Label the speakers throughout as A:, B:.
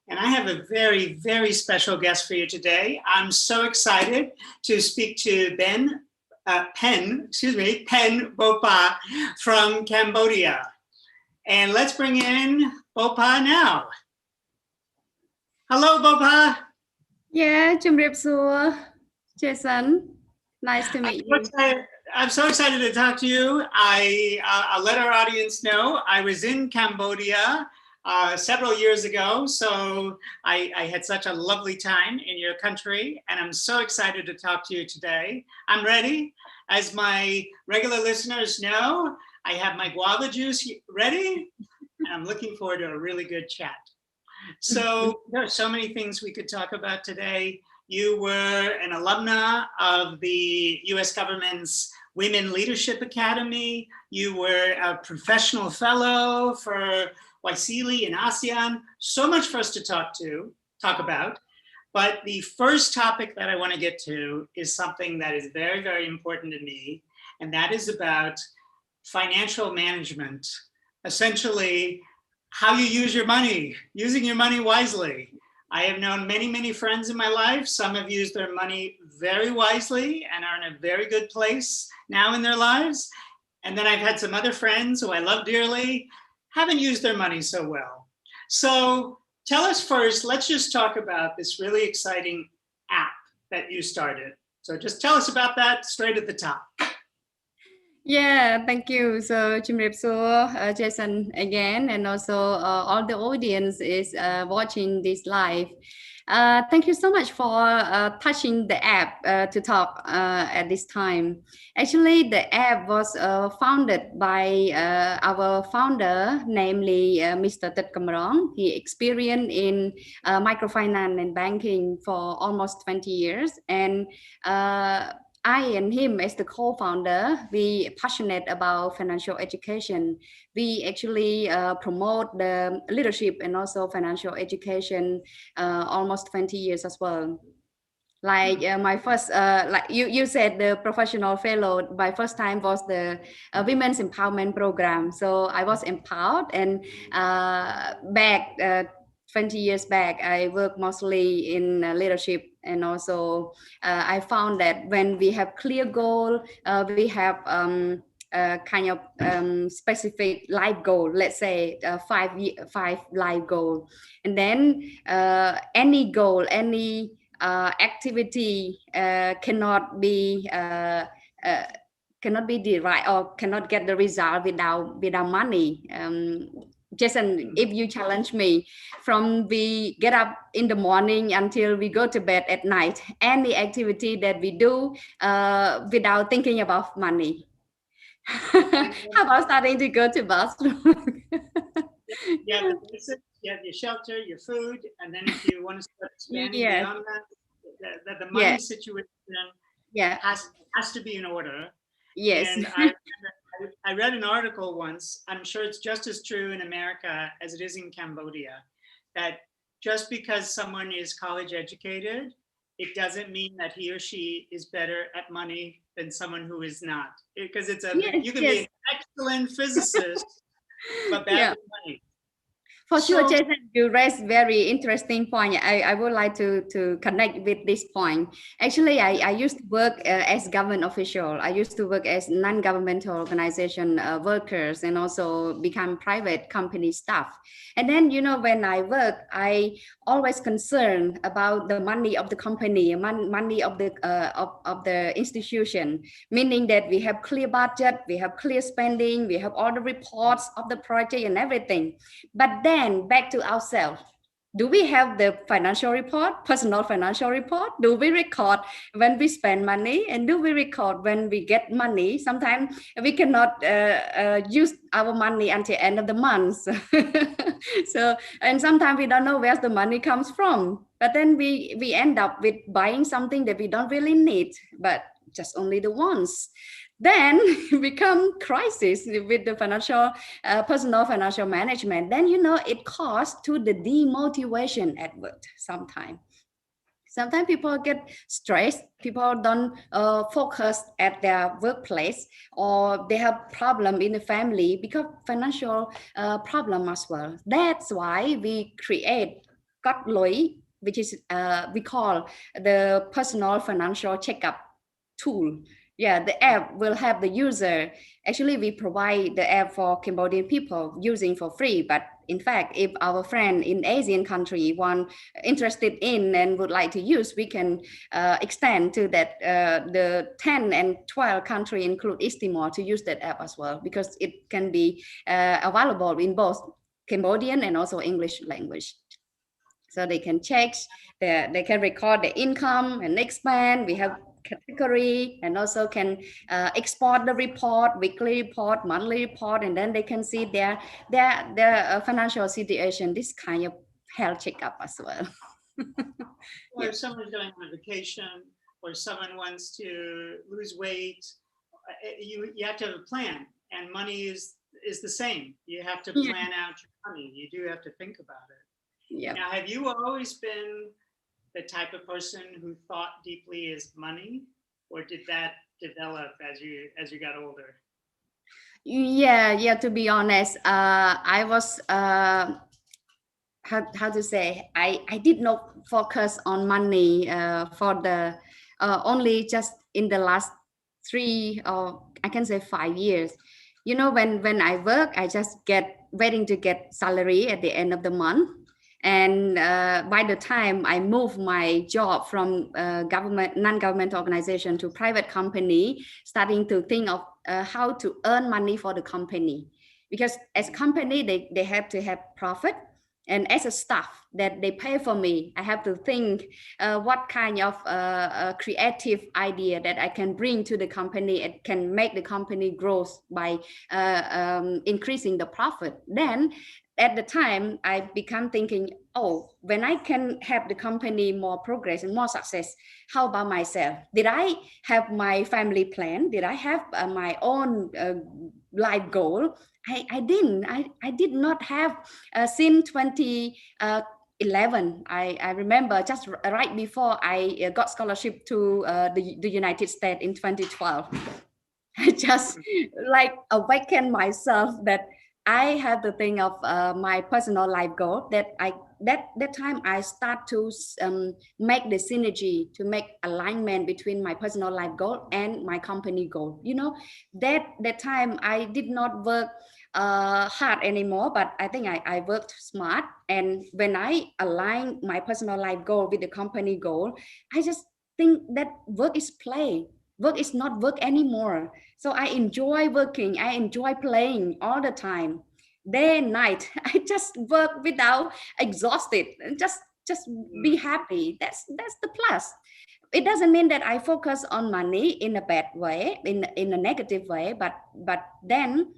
A: And I have a very, very special guest for you today. I'm so excited to speak to Pen Bopha from Cambodia. And let's bring in Bopha now. Hello, Bopha.
B: Yeah, Jason. Nice to meet you.
A: I'm so excited to talk to you. I'll let our audience know I was in Cambodia several years ago, so I had such a lovely time in your country, and I'm so excited to talk to you today. I'm ready. As my regular listeners know, I have my guava juice ready, and I'm looking forward to a really good chat. So there are so many things we could talk about today. You were an alumna of the US government's Women Leadership Academy. You were a professional fellow for YSEALI in ASEAN. So much for us to talk about. But the first topic that I want to get to is something that is very, very important to me. And that is about financial management. Essentially, how you use your money, using your money wisely. I have known many, many friends in my life. Some have used their money very wisely and are in a very good place now in their lives. And then I've had some other friends who I love dearly, haven't used their money so well. So tell us first, let's just talk about this really exciting app that you started. So just tell us about that straight at the top.
B: Yeah, thank you. So, Jason again, and also all the audience is watching this live. Thank you so much for touching the app to talk at this time. Actually, the app was founded by our founder, namely Mr. Tet Kamrong. He experienced in microfinance and banking for almost 20 years. And I and him as the co-founder, we passionate about financial education. We actually promote the leadership and also financial education almost 20 years as well. Like my first, like you said, the professional fellow, my first time was the Women's Empowerment Program. So I was empowered, and back 20 years back, I worked mostly in leadership. And also I found that when we have clear goal, we have kind of specific life goal, let's say 5 life goal. And then any goal, any activity cannot be derived or cannot get the result without money. Jason, if you challenge me from we get up in the morning until we go to bed at night, any activity that we do without thinking about money. How about starting to go to bathroom?
A: Yeah, the basics, you have your shelter, your food, and then if you want to start expanding beyond that, the money situation has to be in order.
B: Yes.
A: And I read an article once, I'm sure it's just as true in America as it is in Cambodia, that just because someone is college educated, it doesn't mean that he or she is better at money than someone who is not. Because you can be an excellent physicist, but bad with money.
B: For sure, Jason, you raised very interesting point. I would like to connect with this point. Actually, I used to work as government official. I used to work as non-governmental organization workers and also become private company staff. And then, when I work, I always concerned about the money of the company, money of the institution, meaning that we have clear budget, we have clear spending, we have all the reports of the project and everything. But then back to ourselves. Do we have the financial report, personal financial report? Do we record when we spend money? And do we record when we get money? Sometimes we cannot use our money until end of the month. And sometimes we don't know where the money comes from. But then we end up with buying something that we don't really need, but just only the once. Then become crisis with the personal financial management. Then it costs to the demotivation at work. Sometimes people get stressed. People don't focus at their workplace, or they have problem in the family because financial problem as well. That's why we create got loi, which is we call the personal financial checkup tool. Yeah, the app will help the user. Actually, we provide the app for Cambodian people using for free. But in fact, if our friend in Asian country want interested in and would like to use, we can extend to that the 10 and 12 country include East Timor to use that app as well, because it can be available in both Cambodian and also English language. So they can check, they can record the income and expand. We have category, and also can export the report, weekly report, monthly report, and then they can see their financial situation, this kind of health checkup as well.
A: Or if someone's going on vacation, or someone wants to lose weight, you have to have a plan, and money is the same. You have to plan out your money. You do have to think about it.
B: Yeah.
A: Now, have you always been the type of person who thought deeply is money, or did that develop as you got older?
B: Yeah. To be honest, I was how to say, I did not focus on money for the only just in the last 3 or I can say 5 years. You know, when I work, I just waiting to get salary at the end of the month. And by the time I moved my job from non-government organization to private company, starting to think of how to earn money for the company, because as a company they have to have profit, and as a staff that they pay for me, I have to think what kind of creative idea that I can bring to the company and can make the company grow by increasing the profit. Then at the time I become thinking, oh, when I can have the company more progress and more success, how about myself? Did I have my family plan? Did I have my own life goal? I didn't. I did not have since 2011. I remember just right before I got scholarship to the United States in 2012. I just like awakened myself that I have to think of my personal life goal, that that time I start to make the synergy, to make alignment between my personal life goal and my company goal. You know, that time I did not work hard anymore, but I think I worked smart. And when I align my personal life goal with the company goal, I just think that work is play. Work is not work anymore. So I enjoy working. I enjoy playing all the time, day and night. I just work without exhausted, and just be happy. That's the plus. It doesn't mean that I focus on money in a bad way, in a negative way. But then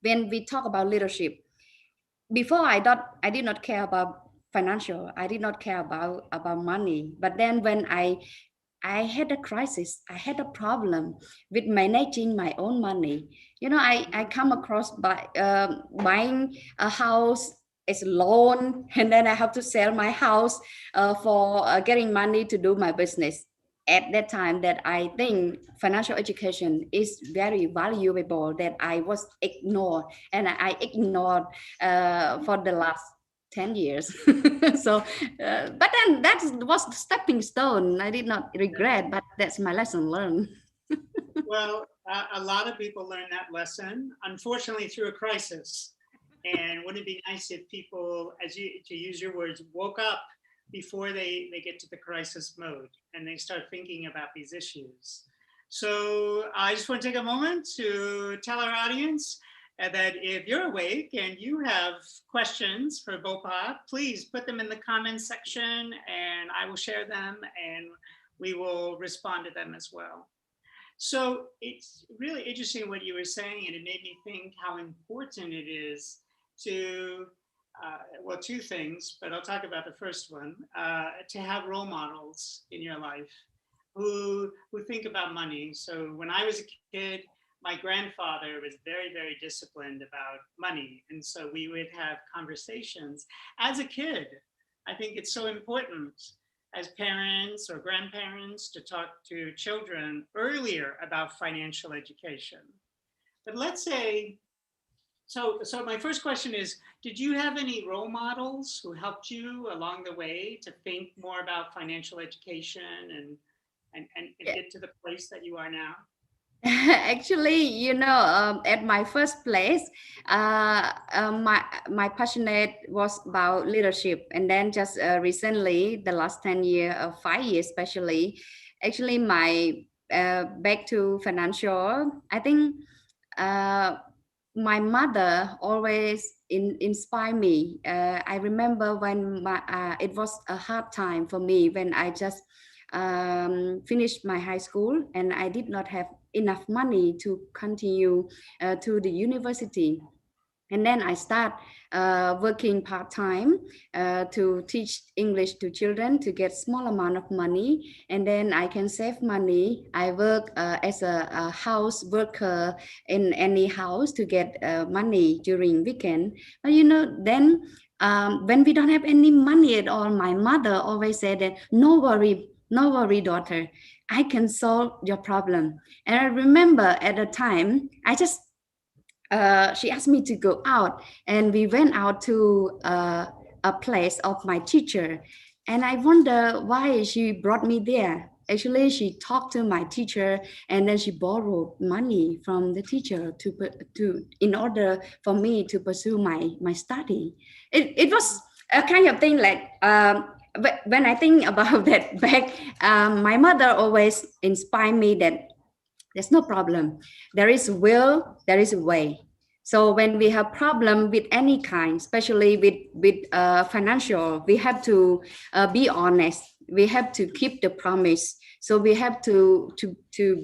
B: when we talk about leadership, before I did not care about financial. I did not care about money. But then when I had a crisis. I had a problem with managing my own money. You know, I come across by buying a house as a loan, and then I have to sell my house for getting money to do my business. At that time, that I think financial education is very valuable, that I was ignored, and I ignored for the last 10 years. So but then that was the stepping stone. I did not regret, but that's my lesson learned.
A: Well, a lot of people learn that lesson, unfortunately, through a crisis. And wouldn't it be nice if people, to use your words, woke up before they get to the crisis mode and they start thinking about these issues. So I just want to take a moment to tell our audience that if you're awake and you have questions for Bopha, please put them in the comments section and I will share them and we will respond to them as well. So it's really interesting what you were saying, and it made me think how important it is to, well, two things, but I'll talk about the first one, to have role models in your life who think about money. So when I was a kid, my grandfather was very, very disciplined about money. And so we would have conversations as a kid. I think it's so important as parents or grandparents to talk to children earlier about financial education. But let's say So my first question is, did you have any role models who helped you along the way to think more about financial education and get to the place that you are now?
B: Actually, at my first place, my passionate was about leadership, and then just recently, the last 10 years, 5 years especially, actually my back to financial. I think uh, my mother always inspire me. I remember when it was a hard time for me when I just finished my high school and I did not have enough money to continue to the university. And then I start working part-time to teach English to children to get small amount of money, and then I can save money. I work as a house worker in any house to get money during weekend. But then when we don't have any money at all, my mother always said that no worry, daughter, I can solve your problem. And I remember at the time, she asked me to go out, and we went out to a place of my teacher, and I wonder why she brought me there. Actually, she talked to my teacher, and then she borrowed money from the teacher to in order for me to pursue my study. It was a kind of thing like. But when I think about that back, my mother always inspired me that there's no problem. There is will, there is a way. So when we have problem with any kind, especially with financial, we have to be honest. We have to keep the promise. So we have to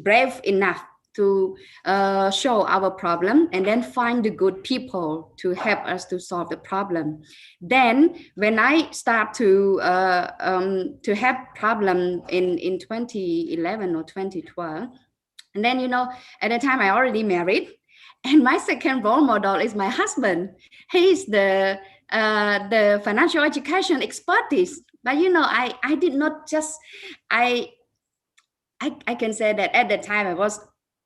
B: brave enough to show our problem and then find the good people to help us to solve the problem. Then when I start to have problem in 2011 or 2012, and then, at the time I already married. And my second role model is my husband. He's the financial education expertise. But, I did not just, I, I can say that at the time I was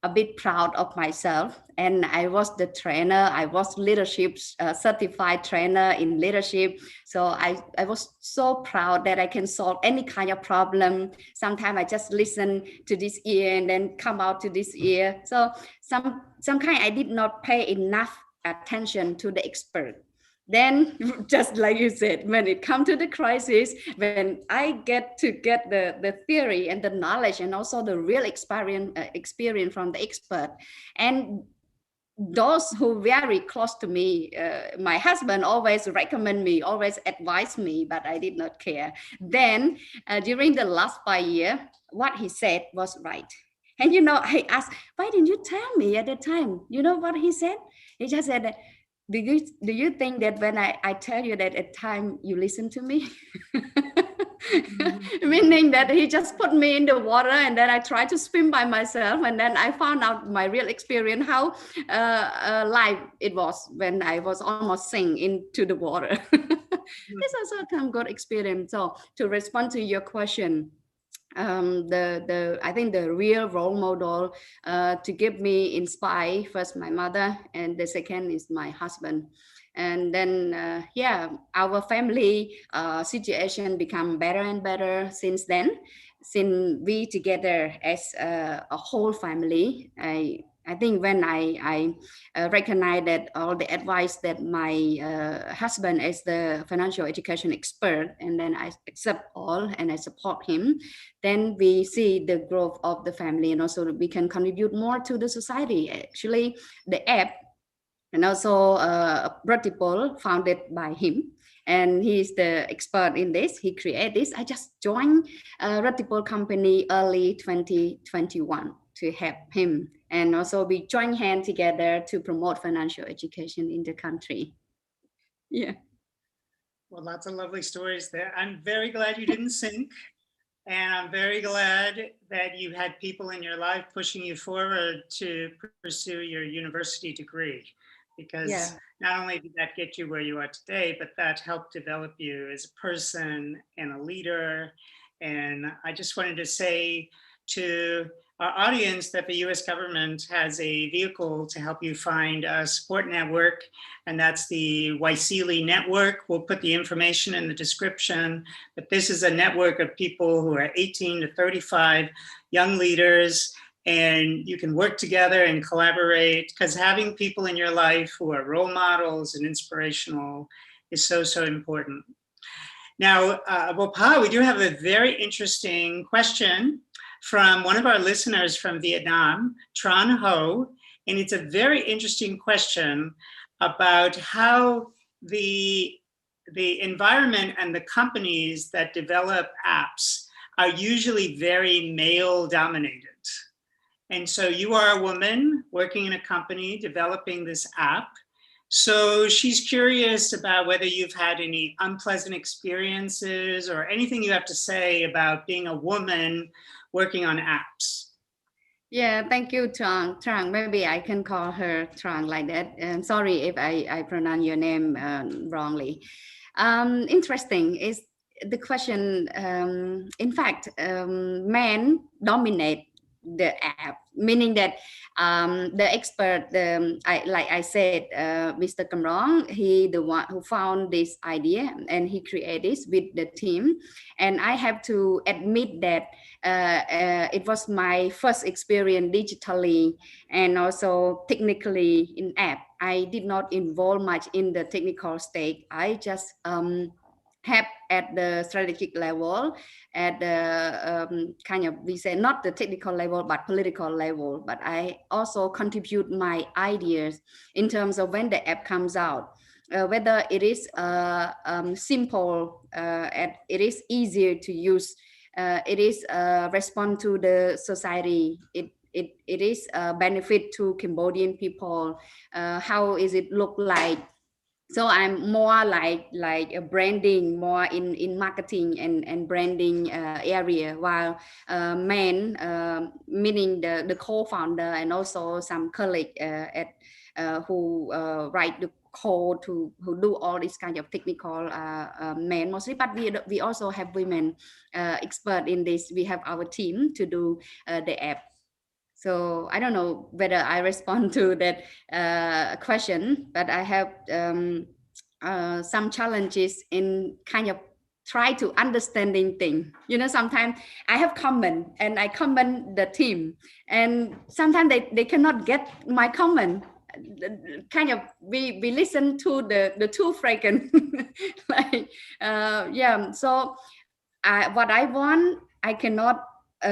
B: a bit proud of myself, and I was the trainer. I was leadership certified trainer in leadership. So I was so proud that I can solve any kind of problem. Sometimes I just listen to this ear and then come out to this ear. So some kind I did not pay enough attention to the expert. Then, just like you said, when it comes to the crisis, when I get to get the theory and the knowledge and also the real experience from the expert, and those who very close to me, my husband always recommend me, always advise me, but I did not care. Then during the last 5 years, what he said was right. And I asked, why didn't you tell me at the time? You know what he said? He just said, do you think that when I tell you that at time you listen to me? Meaning that he just put me in the water and then I tried to swim by myself, and then I found out my real experience, how life it was when I was almost sink into the water. This also a good experience. So to respond to your question, I think the real role model to give me inspire, first my mother, and the second is my husband. And then our family situation become better and better since then, since we together as a whole family. I think when I recognize that all the advice that my husband is the financial education expert, and then I accept all and I support him, then we see the growth of the family, and also we can contribute more to the society. Actually, the app and also Protipol founded by him, and he's the expert in this. He created this. I just joined Protipol company early 2021 to help him, and also we join hands together to promote financial education in the country. Yeah.
A: Well, lots of lovely stories there. I'm very glad you didn't sink. And I'm very glad that you had people in your life pushing you forward to pursue your university degree, because not only did that get you where you are today, but that helped develop you as a person and a leader. And I just wanted to say to our audience that the US government has a vehicle to help you find a support network, and that's the YSEALI network. We'll put the information in the description, but this is a network of people who are 18 to 35, young leaders, and you can work together and collaborate, because having people in your life who are role models and inspirational is so, so important. Now, Bopha, we do have a very interesting question from one of our listeners from Vietnam, Tran Ho, and it's a very interesting question about how the environment and the companies that develop apps are usually very male dominated. And so you are a woman working in a company developing this app. So she's curious about whether you've had any unpleasant experiences or anything you have to say about being a woman working on apps.
B: Yeah, thank you, Trang. Trang, maybe I can call her Trang like that. Sorry if I pronounce your name wrongly. Interesting is the question. In fact, men dominate the app, meaning that the expert, like I said, Mr. Kamrong, he the one who found this idea and he created this with the team. And I have to admit that it was my first experience digitally and also technically in app. I did not involve much in the technical stage. I just have at the strategic level, at the kind of, we say not the technical level but political level, but I also contribute my ideas in terms of when the app comes out, whether it is simple and it is easier to use, it is respond to the society, it is a benefit to Cambodian people, how is it look like. So I'm more like a branding, more in marketing and branding area, while men, meaning the co-founder and also some colleague at who write the code, who do all this kind of technical men mostly, but we also have women expert in this. We have our team to do the app. So I don't know whether I respond to that question, but I have some challenges in kind of try to understanding thing. You know, sometimes I have comment and I comment the team, and sometimes they cannot get my comment. Kind of we listen to the too fragrant like yeah. So what I want, I cannot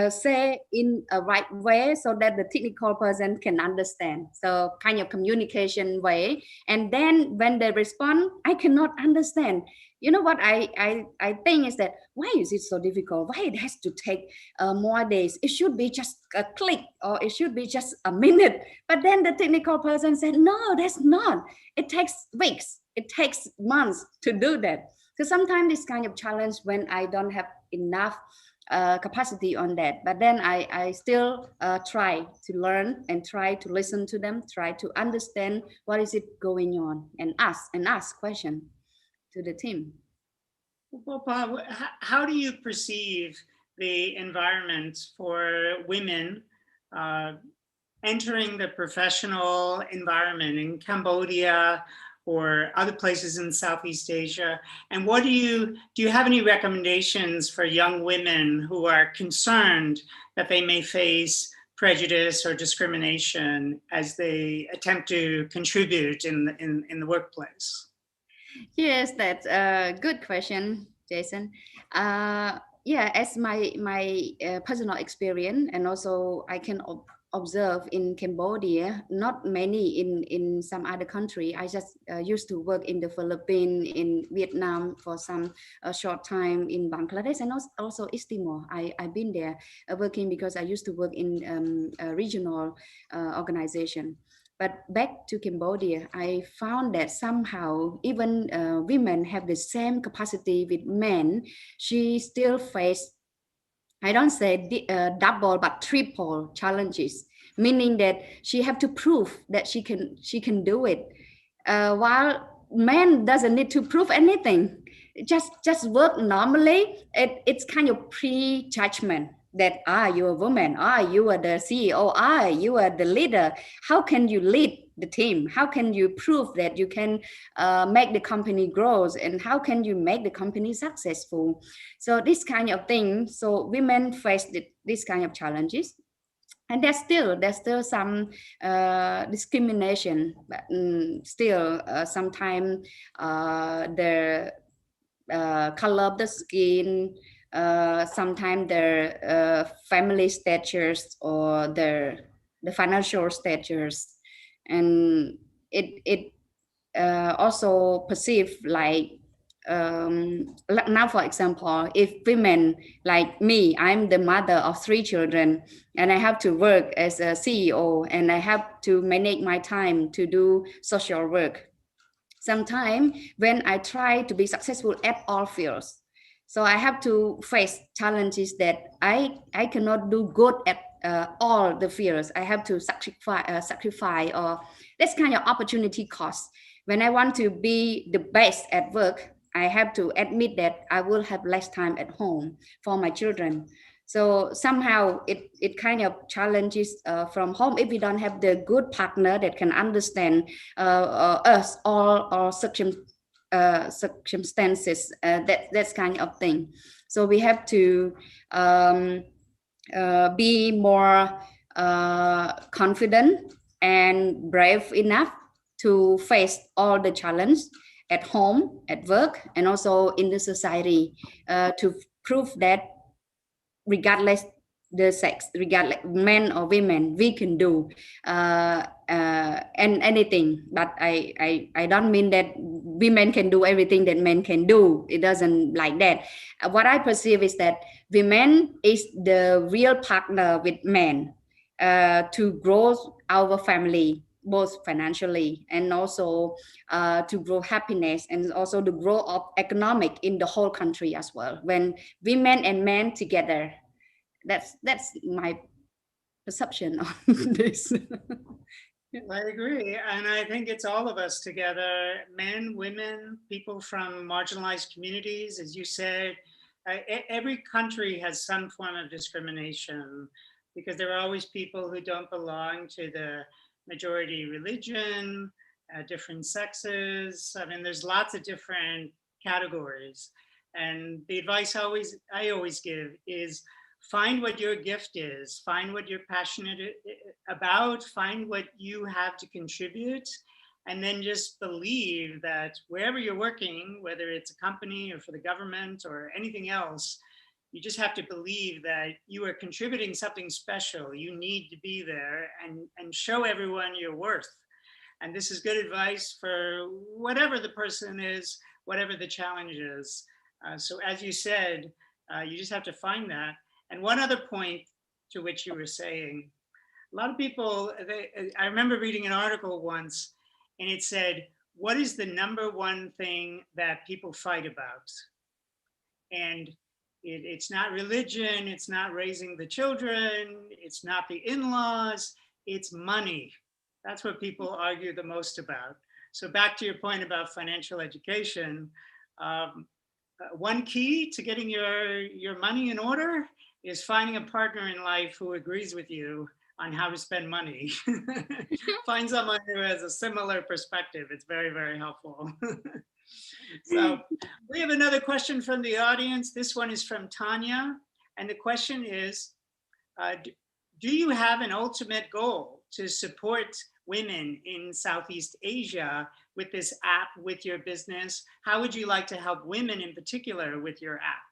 B: say in a right way so that the technical person can understand. So kind of communication way. And then when they respond, I cannot understand. You know what I think is that why is it so difficult? Why it has to take more days? It should be just a click or it should be just a minute. But then the technical person said, no, that's not. It takes weeks. It takes months to do that. So sometimes this kind of challenge when I don't have enough capacity on that, but then I still try to learn and try to listen to them, try to understand what is it going on, and ask question to the team.
A: Bopha, how do you perceive the environment for women entering the professional environment in Cambodia or other places in Southeast Asia? And what do you have any recommendations for young women who are concerned that they may face prejudice or discrimination as they attempt to contribute in the workplace?
B: Yes, that's a good question, Jason. Yeah, as my personal experience, and also I can observe in Cambodia, not many in some other country. I just used to work in the Philippines, in Vietnam for some short time, in Bangladesh, and also East Timor. I've been there working because I used to work in a regional organization. But back to Cambodia, I found that somehow even women have the same capacity with men. She still face, I don't say double, but triple challenges, meaning that she have to prove that she can do it, while men doesn't need to prove anything. Just work normally. It's kind of prejudgment. that you are a woman, you are the CEO, you are the leader. How can you lead the team? How can you prove that you can make the company grow, and how can you make the company successful? So this kind of thing. So women face this kind of challenges, and there's still some discrimination, but still sometimes the color of the skin, sometimes their family statures or the financial statures, and it also perceived like now, for example, if women like me, I'm the mother of 3 children, and I have to work as a CEO, and I have to manage my time to do social work. Sometimes when I try to be successful at all fields, so I have to face challenges that I cannot do good at all the fields. I have to sacrifice, or that's kind of opportunity cost. When I want to be the best at work, I have to admit that I will have less time at home for my children. So somehow it kind of challenges from home if we don't have the good partner that can understand us all or circumstances, that's kind of thing. So we have to be more confident and brave enough to face all the challenge at home, at work, and also in the society, to prove that regardless the sex, regardless men or women, we can do and anything. But I don't mean that women can do everything that men can do. It doesn't like that. What I perceive is that women is the real partner with men to grow our family, both financially and also to grow happiness, and also the growth of economic in the whole country as well. When women and men together, that's my perception on this.
A: I agree. And I think it's all of us together, men, women, people from marginalized communities, as you said. Every country has some form of discrimination because there are always people who don't belong to the majority religion, different sexes. I mean, there's lots of different categories. And the advice I always give is find what your gift is, find what you're passionate about, find what you have to contribute, and then just believe that wherever you're working, whether it's a company or for the government or anything else, you just have to believe that you are contributing something special. You need to be there and show everyone your worth. And this is good advice for whatever the person is, whatever the challenge is. So as you said, you just have to find that. And one other point to which you were saying, a lot of people, I remember reading an article once, and it said, what is the number one thing that people fight about? And it's not religion, it's not raising the children, it's not the in-laws, it's money. That's what people argue the most about. So back to your point about financial education, one key to getting your money in order is finding a partner in life who agrees with you on how to spend money. Find someone who has a similar perspective. It's very, very helpful. So we have another question from the audience. This one is from Tanya. And the question is, do you have an ultimate goal to support women in Southeast Asia with this app, with your business? How would you like to help women in particular with your app?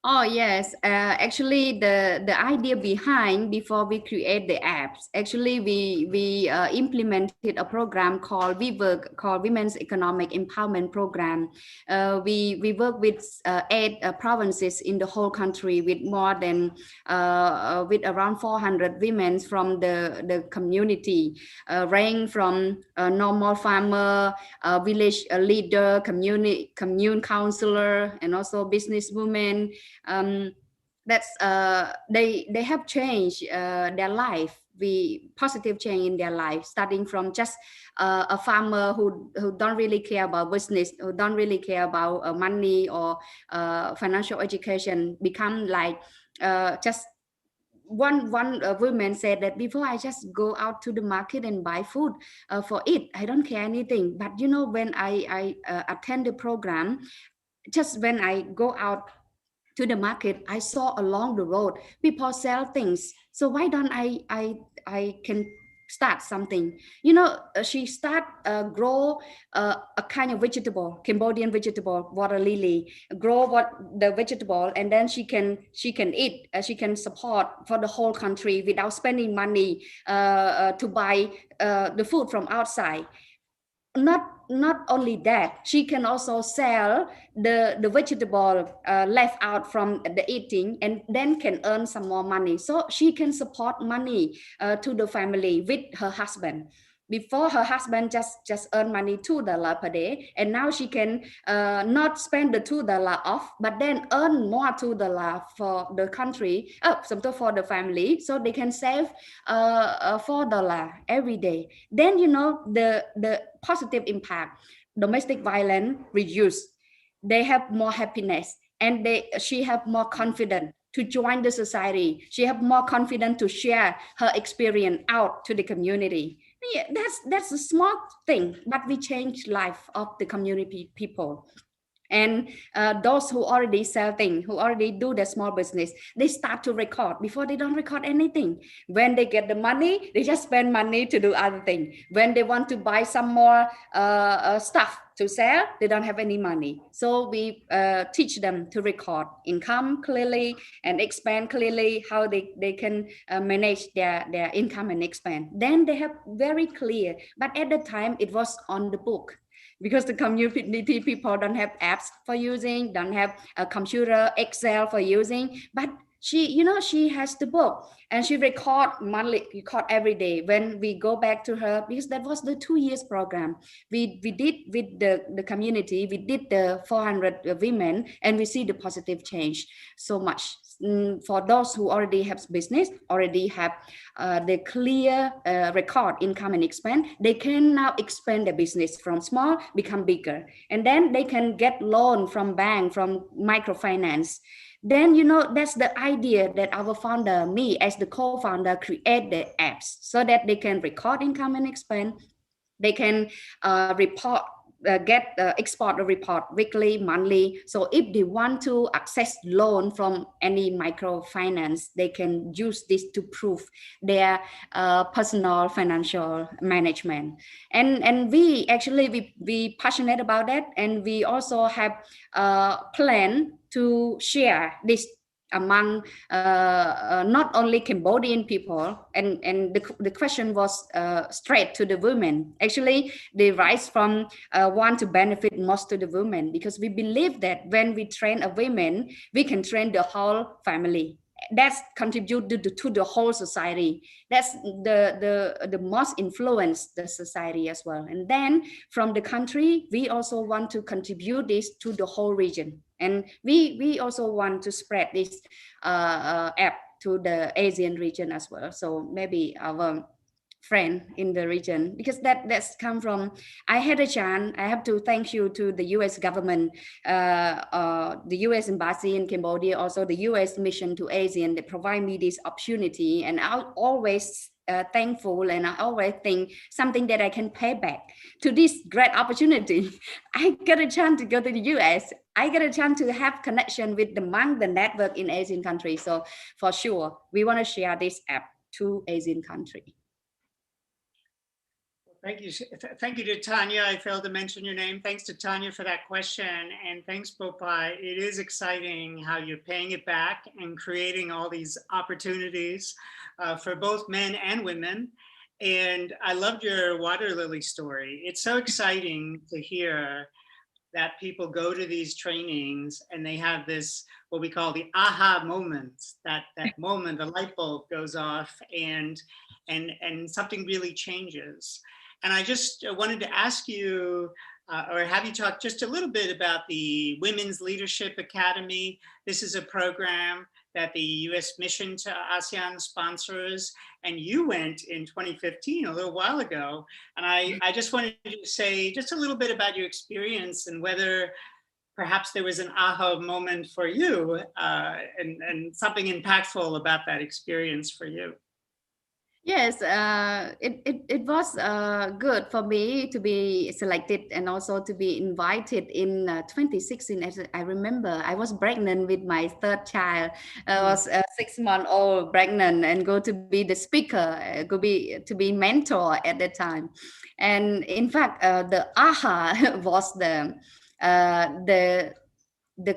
B: Oh yes, actually the idea behind before we create the apps, actually we implemented a program called Women's Economic Empowerment Program. We work with 8 provinces in the whole country with more than with around 400 women from the community, range from normal farmer, village leader, commune counselor, and also businesswomen. that's they have changed their life, positive change in their life, starting from just a farmer who don't really care about business, who don't really care about money or financial education, become like just one woman said that before I just go out to the market and buy food for it, I don't care anything. But you know, when I attend the program, just when I go out to the market, I saw along the road people sell things. So why don't I can start something? You know, she start grow a kind of vegetable, Cambodian vegetable, water lily, grow what the vegetable, and then she can eat, she can support for the whole country without spending money to buy the food from outside. Not only that, she can also sell the vegetable left out from the eating, and then can earn some more money, so she can support money to the family with her husband. Before, her husband just earn money $2 per day, and now she can not spend the $2 off, but then earn more $2 for the country, something for the family, so they can save $4 every day. Then you know the positive impact: domestic violence reduced, they have more happiness, and she have more confidence to join the society. She have more confidence to share her experience out to the community. Yeah, that's a small thing, but we change life of the community people. And those who already sell things, who already do the small business, they start to record. Before, they don't record anything. When they get the money, they just spend money to do other things. When they want to buy some more stuff to sell, they don't have any money. So we teach them to record income clearly and expand clearly, how they can manage their income and expand. Then they have very clear. But at the time, it was on the book, because the community people don't have apps for using, don't have a computer, Excel for using. But she, you know, she has the book, and she record monthly, record every day. When we go back to her, because that was the 2 years program, we did with the community, we did the 400 women, and we see the positive change so much. For those who already have business, already have the clear record income and expand, they can now expand the business from small, become bigger, and then they can get loan from bank, from microfinance. Then, you know, that's the idea that our founder, me as the co-founder, create the apps so that they can record income and expand. They can report, export a report weekly, monthly. So if they want to access loan from any microfinance, they can use this to prove their personal financial management. And we actually we passionate about that, and we also have a plan to share this among not only Cambodian people, and the question was straight to the women. Actually, they rise from want to benefit most to the women, because we believe that when we train a woman, we can train the whole family. That's contributed to the whole society. That's the most influence the society as well. And then from the country, we also want to contribute this to the whole region. And we also want to spread this app to the ASEAN region as well. So maybe our friend in the region, because that's come from, I had a chance. I have to thank you to the US government, the US embassy in Cambodia, also the US mission to ASEAN, that provide me this opportunity. And I'll always thankful, and I always think something that I can pay back to this great opportunity. I get a chance to go to the US. I get a chance to have connection with among the network in Asian countries. So for sure, we want to share this app to Asian country.
A: Thank you. Thank you to Tanya. I failed to mention your name. Thanks to Tanya for that question. And thanks, Bopha. It is exciting how you're paying it back and creating all these opportunities for both men and women. And I loved your water lily story. It's so exciting to hear that people go to these trainings and they have this, what we call the aha moment, that moment, the light bulb goes off and something really changes. And I just wanted to ask you, or have you talked just a little bit about the Women's Leadership Academy? This is a program that the U.S. Mission to ASEAN sponsors, and you went in 2015, a little while ago. And I just wanted to say just a little bit about your experience and whether perhaps there was an aha moment for you and something impactful about that experience for you.
B: Yes, it was good for me to be selected and also to be invited in 2016. As I remember, I was pregnant with my third child. I was 6 months old, pregnant, and go to be the speaker, to be mentor at that time. And in fact, the aha was the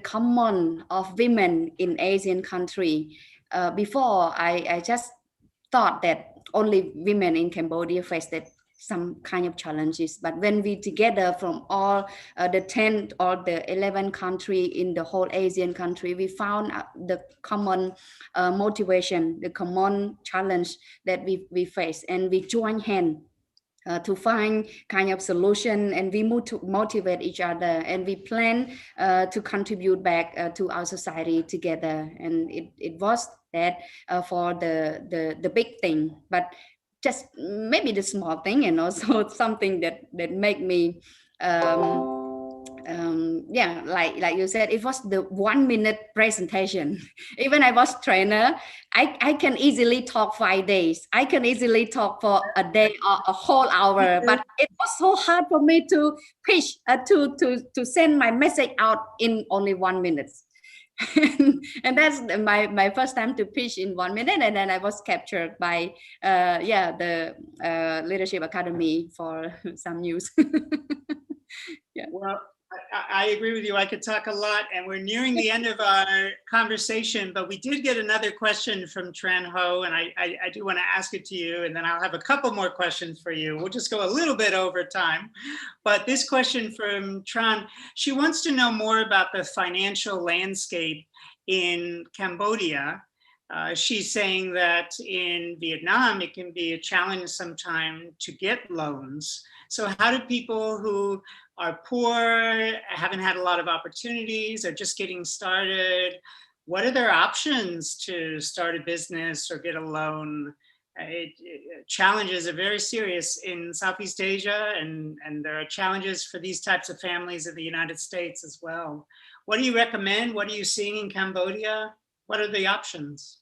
B: common of women in Asian country. Before I just thought that only women in Cambodia faced some kind of challenges. But when we together from all the 10 or the 11 country in the whole Asian country, we found the common motivation, the common challenge that we face, and we join hands to find kind of solution, and we motivate each other, and we plan to contribute back to our society together. And it was that for the big thing, but just maybe the small thing, and also something that make me yeah, like you said, it was the 1 minute presentation. Even I was trainer, I can easily talk 5 days. I can easily talk for a day or a whole hour, but it was so hard for me to pitch, to send my message out in only 1 minute. And that's my first time to pitch in 1 minute, and then I was captured by the Leadership Academy for some news.
A: Yeah. Well, I agree with you. I could talk a lot, and we're nearing the end of our conversation, but we did get another question from Tran Ho, and I do want to ask it to you, and then I'll have a couple more questions for you. We'll just go a little bit over time. But this question from Tran, she wants to know more about the financial landscape in Cambodia. She's saying that in Vietnam, it can be a challenge sometimes to get loans. So how do people who are poor, haven't had a lot of opportunities, are just getting started, what are their options to start a business or get a loan? Challenges are very serious in Southeast Asia, and there are challenges for these types of families in the United States as well. What do you recommend? What are you seeing in Cambodia? What are the options?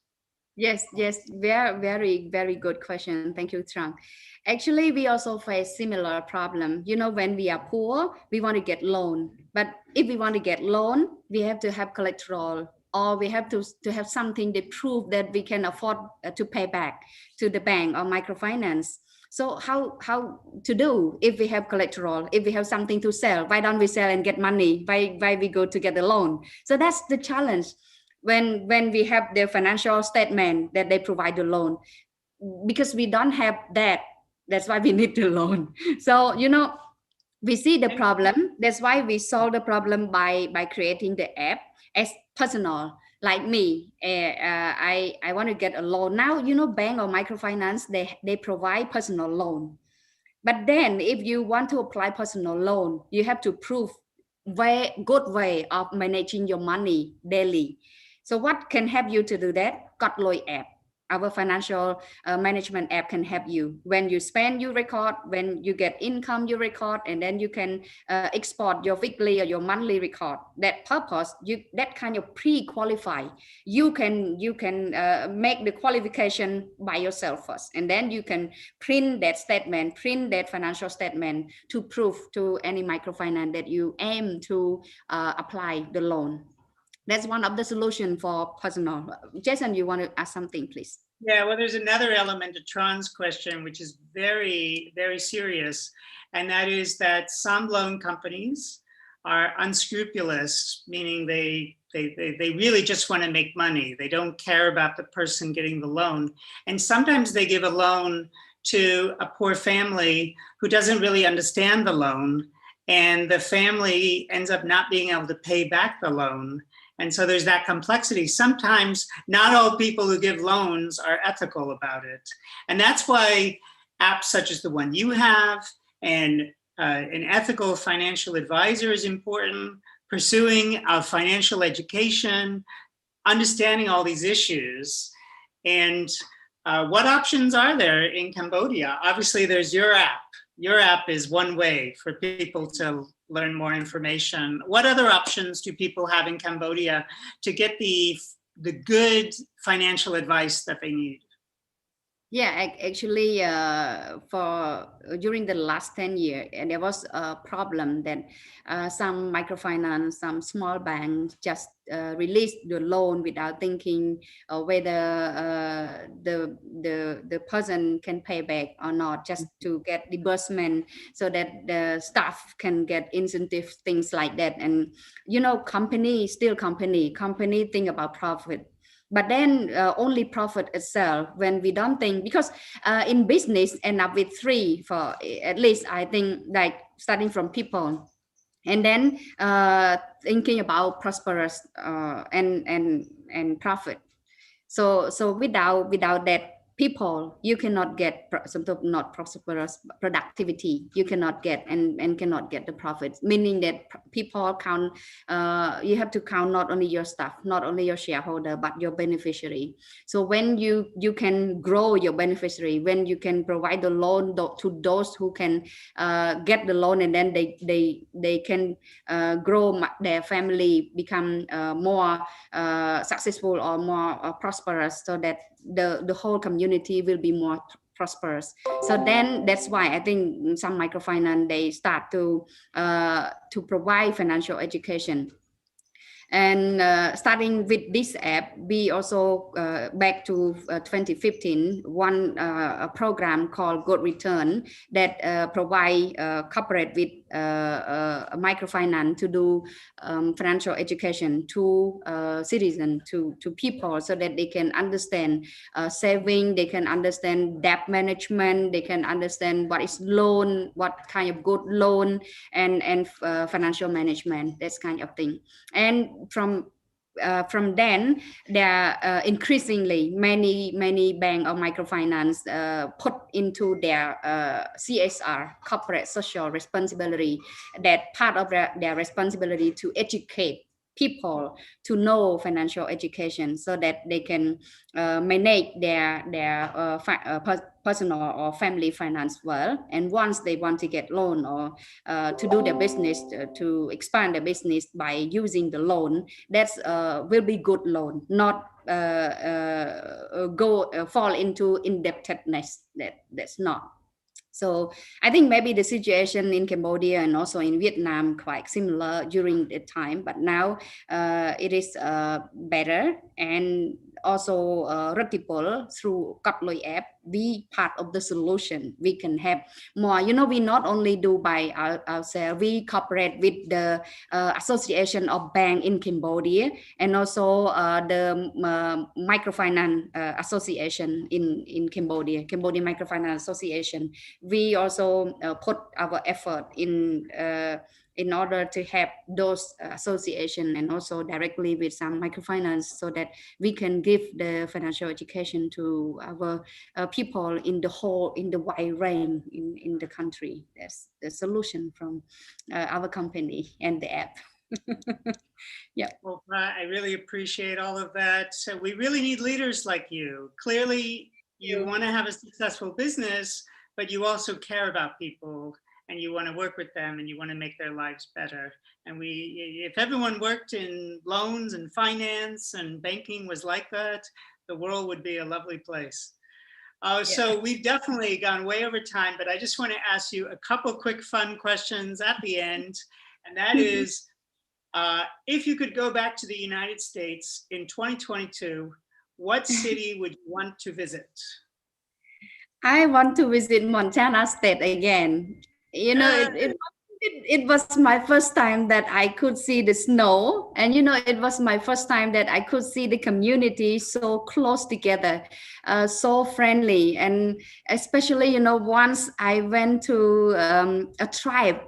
B: Yes, very, very good question. Thank you, Trang. Actually, we also face similar problem. You know, when we are poor, we want to get loan. But if we want to get loan, we have to have collateral, or we have to have something that prove that we can afford to pay back to the bank or microfinance. So how to do if we have collateral, if we have something to sell? Why don't we sell and get money? Why we go to get a loan? So that's the challenge. When we have the financial statement that they provide the loan, because we don't have that, that's why we need the loan. So, you know, we see the problem. That's why we solve the problem by creating the app as personal. Like me, I want to get a loan. Now, you know, bank or microfinance, they provide personal loan. But then if you want to apply personal loan, you have to prove good way of managing your money daily. So what can help you to do that? Kotloi app. Our financial management app can help you. When you spend, you record. When you get income, you record, and then you can export your weekly or your monthly record. That purpose, that kind of pre-qualify. You can make the qualification by yourself first, and then you can print that statement, print that financial statement to prove to any microfinance that you aim to apply the loan. That's one of the solutions for personal. Jason, you want to ask something, please?
A: Yeah, well, there's another element to Tron's question, which is very, very serious. And that is that some loan companies are unscrupulous, meaning they really just want to make money. They don't care about the person getting the loan. And sometimes they give a loan to a poor family who doesn't really understand the loan. And the family ends up not being able to pay back the loan. And so there's that complexity. Sometimes not all people who give loans are ethical about it. And that's why apps such as the one you have and an ethical financial advisor is important, pursuing a financial education, understanding all these issues. And what options are there in Cambodia? Obviously, there's your app. Your app is one way for people to learn more information. What other options do people have in Cambodia to get the good financial advice that they need?
B: Yeah, actually, for during the last 10 years, there was a problem that some microfinance, some small banks just released the loan without thinking whether the person can pay back or not, just to get disbursement so that the staff can get incentive, things like that. And company think about profit. But then only profit itself, when we don't think, because in business end up with three, for at least I think, like starting from people, and then thinking about prosperous and profit. So without that people, you cannot get not prosperous productivity, you cannot get and cannot get the profits, meaning that people count, you have to count not only your staff, not only your shareholder, but your beneficiary. So when you can grow your beneficiary, when you can provide the loan to those who can get the loan, and then they can grow their family, become more successful or more prosperous, so that the whole community will be more prosperous. So then that's why I think some microfinance, they start to provide financial education. And starting with this app, we also back to 2015, one a program called Good Return that provide corporate with a microfinance to do financial education to citizens, to people, so that they can understand saving, they can understand debt management, they can understand what is loan, what kind of good loan, and financial management, that kind of thing. And from then, there are increasingly many bank or microfinance put into their CSR, corporate social responsibility, that part of their responsibility to educate people to know financial education, so that they can manage their personal or family finance well. And once they want to get loan or to do their business, to expand their business by using the loan, that's will be good loan, not fall into indebtedness. That's not. So I think maybe the situation in Cambodia and also in Vietnam quite similar during the time, but now it is better, and also reputable through Cutloy app. We part of the solution. We can have more. We not only do by ourselves. We cooperate with the Association of Bank in Cambodia, and also the Microfinance Association in Cambodia, Cambodian Microfinance Association. We also put our effort in order to have those association, and also directly with some microfinance, so that we can give the financial education to our people in the wide range in the country. That's the solution from our company and the app. Yeah.
A: Well, I really appreciate all of that. So we really need leaders like you. Clearly, you want to have a successful business, but you also care about people, and you want to work with them, and you want to make their lives better. And if everyone worked in loans and finance and banking was like that, the world would be a lovely place. So we've definitely gone way over time, but I just want to ask you a couple quick fun questions at the end. And that is, if you could go back to the United States in 2022, what city would you want to visit?
B: I want to visit Montana State again. It was my first time that I could see the snow, and it was my first time that I could see the community so close together, so friendly. And especially once I went to a tribe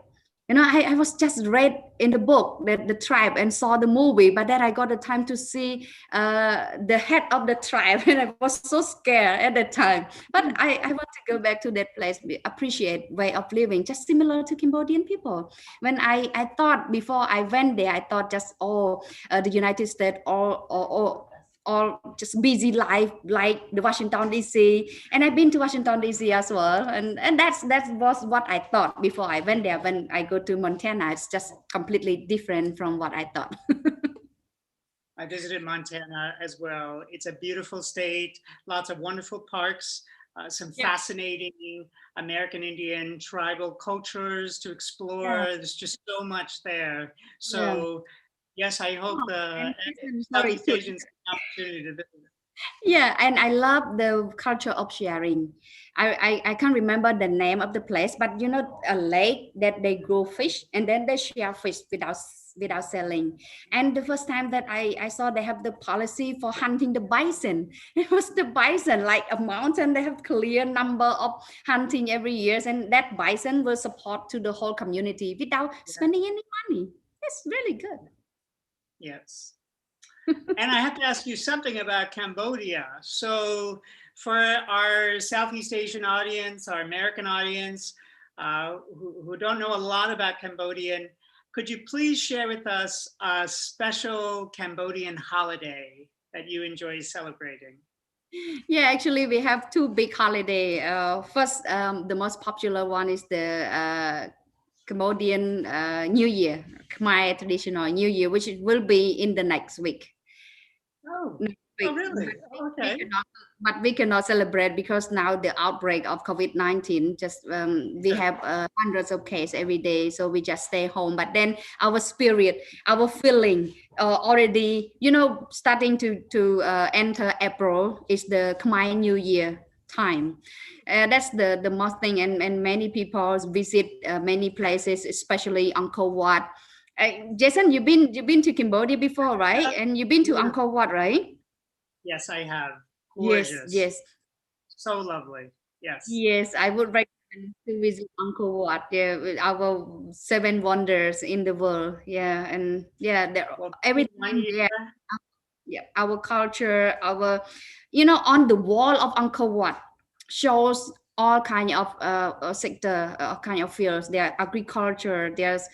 B: You know, I was just read in the book that the tribe and saw the movie, but then I got the time to see the head of the tribe, and I was so scared at that time. But I want to go back to that place, appreciate way of living, just similar to Cambodian people. When I thought before I went there, I thought just the United States or just busy life like the Washington DC, and I've been to Washington DC as well, and that was what I thought before I went there. When I go to Montana, it's just completely different from what I thought.
A: I visited Montana as well. It's a beautiful state, lots of wonderful parks, some
B: Yeah.
A: fascinating American Indian tribal cultures to explore.
B: Yeah.
A: There's just so much there.
B: Yeah.
A: So yes, I hope
B: Oh, and sorry
A: Southeast
B: to
A: Asians have an opportunity to visit.
B: yeah, and I love the culture of sharing. I can't remember the name of the place, but you know, a lake that they grow fish and then they share fish without selling. And the first time that I saw they have the policy for hunting the bison. It was the bison, like a mountain. They have clear number of hunting every year, and that bison will support to the whole community without spending any money. It's really good.
A: Yes. And I have to ask you something about Cambodia. So for our Southeast Asian audience, our American audience, who don't know a lot about Cambodian, could you please share with us a special Cambodian holiday that you enjoy celebrating?
B: Yeah, actually, we have two big holiday. First, the most popular one is the Cambodian New Year, Khmer traditional New Year, which it will be in the next week.
A: Oh,
B: Next
A: oh
B: week.
A: really? Okay.
B: But we cannot celebrate because now the outbreak of COVID-19, just we have hundreds of cases every day, so we just stay home. But then our spirit, our feeling already, you know, starting to enter April is the Khmer New Year time. That's the most thing, and many people visit many places, especially Angkor Wat. Jason, you've been to Cambodia before, right? And you've been to
A: Yeah.
B: Angkor Wat, right?
A: Yes, I have.
B: Yes,
A: Gorgeous.
B: yes,
A: So lovely. Yes.
B: yes. I would recommend to visit Angkor Wat. Yeah, with our seven wonders in the world. Yeah, and yeah, there
A: Well, one
B: everything
A: year.
B: there. Yeah, our culture, our, you know, on the wall of Angkor Wat shows all kind of sector, kind of fields. There agriculture, there's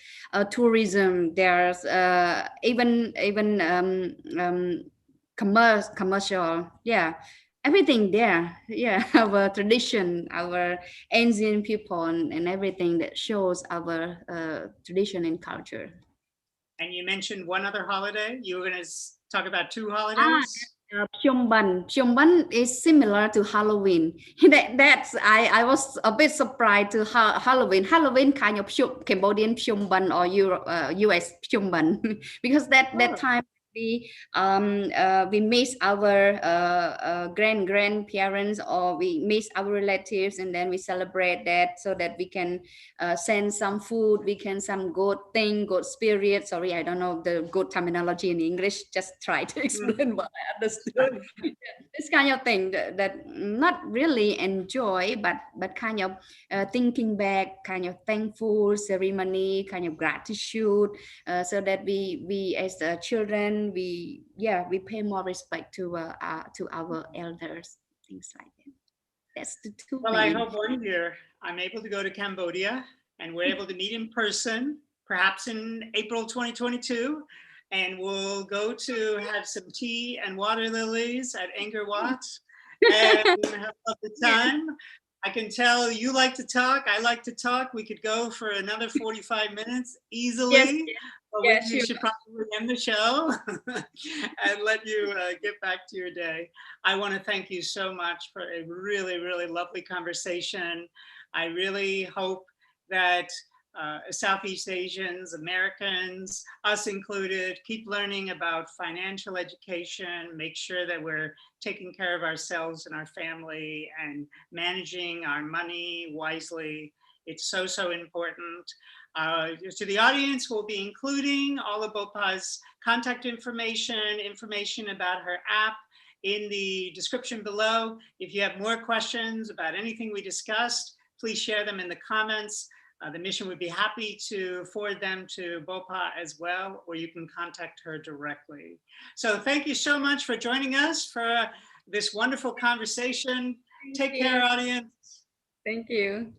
B: tourism, there's even commercial. Yeah, everything there. Yeah, our tradition, our ancient people, and everything that shows our tradition and culture.
A: And you mentioned one other holiday. You were going to talk about two
B: Ah,
A: holidays.
B: Pyongyang. Pyongyang is similar to Halloween. That's I was a bit surprised to Halloween. Halloween kind of Cambodian Pyongyang or US Pyongyang because that
A: Oh,
B: time we miss our grandparents, or we miss our relatives, and then we celebrate that so that we can send some food, we can some good thing, good spirit. Sorry, I don't know the good terminology in English, just try to explain what I understood. This kind of thing that not really enjoy, but kind of thinking back, kind of thankful ceremony, kind of gratitude, so that we as children, we pay more respect to our elders, things like that. That's the two
A: well, I
B: main.
A: hope one year I'm able to go to Cambodia and we're able to meet in person, perhaps in April 2022. And we'll go to have some tea and water lilies at Angkor Wat and have a lovely
B: Yes,
A: time. I can tell you like to talk. I like to talk. We could go for another 45 minutes
B: yes,
A: easily, but
B: yeah,
A: we
B: sure.
A: should probably end the show and let you get back to your day. I want to thank you so much for a really, really lovely conversation. I really hope that Southeast Asians, Americans, us included, keep learning about financial education, make sure that we're taking care of ourselves and our family and managing our money wisely. It's so, so important. To the audience, we'll be including all of Bopha's contact information about her app in the description below. If you have more questions about anything we discussed, please share them in the comments. the mission would be happy to forward them to Bopha as well, or you can contact her directly. So thank you so much for joining us for this wonderful conversation. Take care, audience.
B: Thank you.